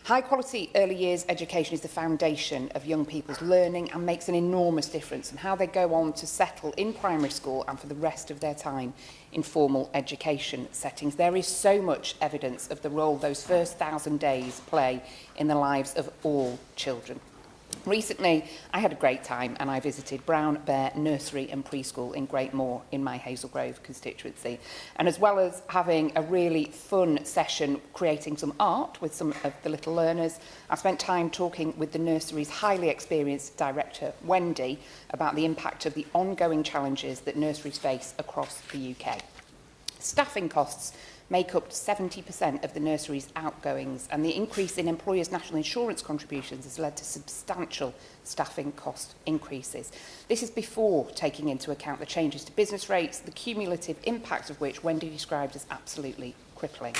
High quality early years education is the foundation of young people's learning and makes an enormous difference in how they go on to settle in primary school and for the rest of their time in formal education settings. There is so much evidence of the role those first 1,000 days play in the lives of all children. Recently, I had a great time and I visited Brown Bear Nursery and Preschool in Great Moor in my Hazel Grove constituency. And as well as having a really fun session creating some art with some of the little learners, I spent time talking with the nursery's highly experienced director, Wendy, about the impact of the ongoing challenges that nurseries face across the UK. Staffing costs make up 70% of the nursery's outgoings, and the increase in employers' national insurance contributions has led to substantial staffing cost increases. This is before taking into account the changes to business rates, the cumulative impact of which Wendy described as absolutely crippling.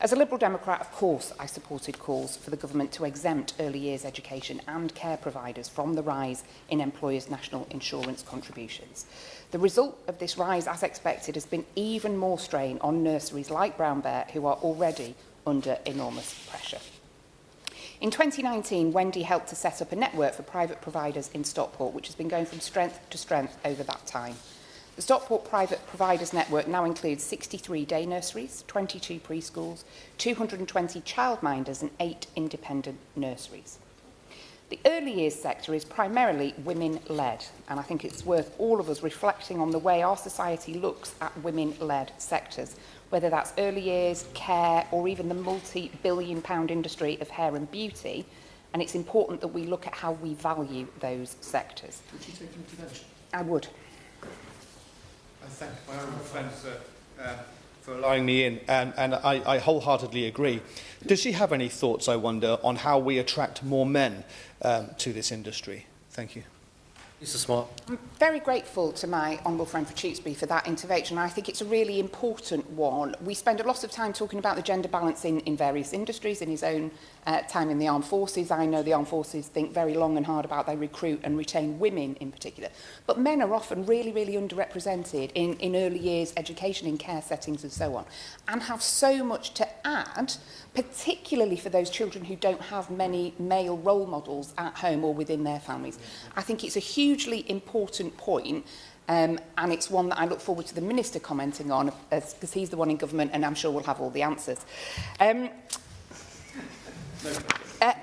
As a Liberal Democrat, of course, I supported calls for the government to exempt early years education and care providers from the rise in employers' national insurance contributions. The result of this rise, as expected, has been even more strain on nurseries like Brown Bear, who are already under enormous pressure. In 2019, Wendy helped to set up a network for private providers in Stockport, which has been going from strength to strength over that time. The Stockport Private Providers Network now includes 63 day nurseries, 22 preschools, 220 childminders and 8 independent nurseries. The early years sector is primarily women-led, and I think it's worth all of us reflecting on the way our society looks at women-led sectors, whether that's early years, care, or even the multi-billion-pound industry of hair and beauty, and it's important that we look at how we value those sectors. Would you take an intervention? I would. I thank my honourable friend for allowing me in, and I wholeheartedly agree. Does she have any thoughts, I wonder, on how we attract more men to this industry? Thank you. Mr. Smart. I'm very grateful to my honourable friend for Tewkesbury for that intervention. I think it's a really important one. We spend a lot of time talking about the gender balance in various industries. In his own time in the armed forces, I know the armed forces think very long and hard about they recruit and retain women in particular. But men are often really, really underrepresented in early years education, in care settings and so on, and have so much to add, particularly for those children who don't have many male role models at home or within their families. I think it's a hugely important point, and it's one that I look forward to the Minister commenting on, because he's the one in government and I'm sure we'll have all the answers.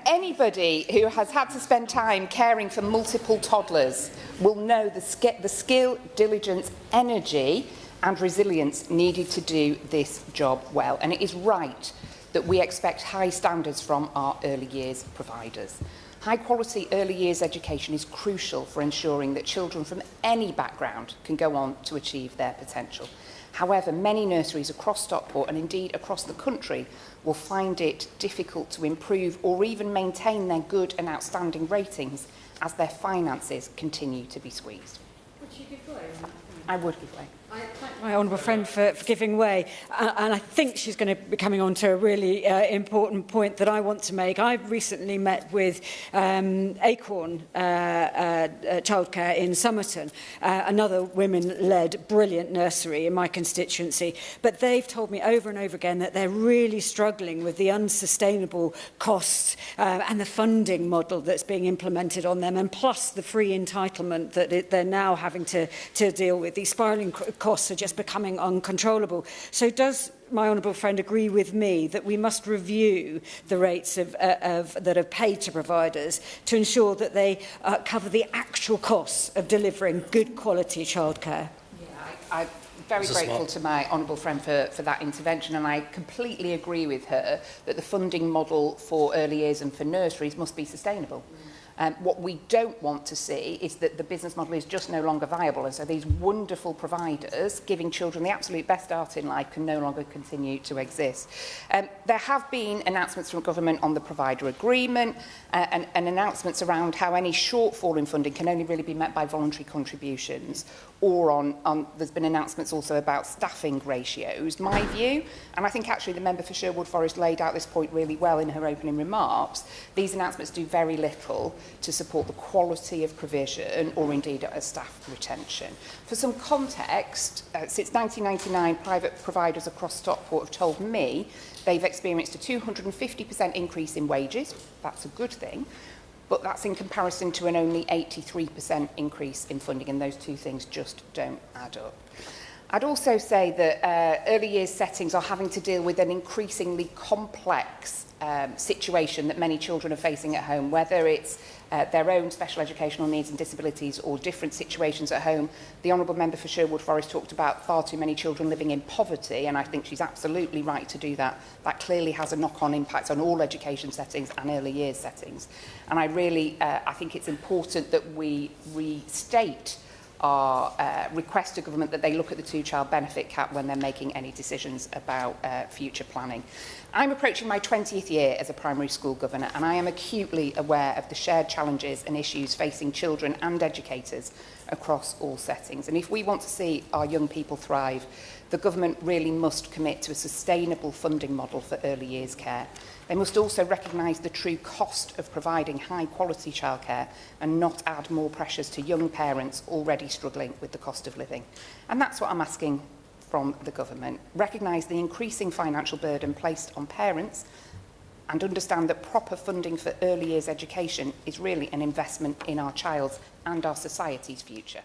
Anybody who has had to spend time caring for multiple toddlers will know the skill, diligence, energy and resilience needed to do this job well. And it is right that we expect high standards from our early years providers. High quality early years education is crucial for ensuring that children from any background can go on to achieve their potential. However, many nurseries across Stockport and indeed across the country will find it difficult to improve or even maintain their good and outstanding ratings as their finances continue to be squeezed. Would you give way? I would give way. I thank my honourable friend for giving way, and I think she's going to be coming on to a really important point that I want to make. I've recently met with Acorn Childcare in Somerton, another women-led brilliant nursery in my constituency, but they've told me over and over again that they're really struggling with the unsustainable costs and the funding model that's being implemented on them, and plus the free entitlement that they're now having to deal with. These spiralling costs are just becoming uncontrollable. So does my honourable friend agree with me that we must review the rates that are paid to providers to ensure that they cover the actual costs of delivering good quality childcare? Yeah, I'm very grateful to my honourable friend for that intervention, and I completely agree with her that the funding model for early years and for nurseries must be sustainable. What we don't want to see is that the business model is just no longer viable, and so these wonderful providers giving children the absolute best start in life can no longer continue to exist. There have been announcements from government on the provider agreement and announcements around how any shortfall in funding can only really be met by voluntary contributions, or there's been announcements also about staffing ratios. My view, and I think actually the member for Sherwood Forest laid out this point really well in her opening remarks, these announcements do very little to support the quality of provision or indeed a staff retention. For some context, since 1999, private providers across Stockport have told me They've experienced a 250% increase in wages. That's a good thing, but that's in comparison to an only 83% increase in funding, and those two things just don't add up. I'd also say that early years settings are having to deal with an increasingly complex situation that many children are facing at home, whether it's their own special educational needs and disabilities or different situations at home. The Honourable Member for Sherwood Forest talked about far too many children living in poverty, and I think she's absolutely right to do that. That clearly has a knock-on impact on all education settings and early years settings. And I think it's important that we restate our request to government that they look at the two-child benefit cap when they're making any decisions about future planning. I'm approaching my 20th year as a primary school governor, and I am acutely aware of the shared challenges and issues facing children and educators across all settings. And if we want to see our young people thrive, the government really must commit to a sustainable funding model for early years care. They must also recognise the true cost of providing high-quality childcare and not add more pressures to young parents already struggling with the cost of living. And that's what I'm asking from the government. Recognise the increasing financial burden placed on parents and understand that proper funding for early years education is really an investment in our child's and our society's future.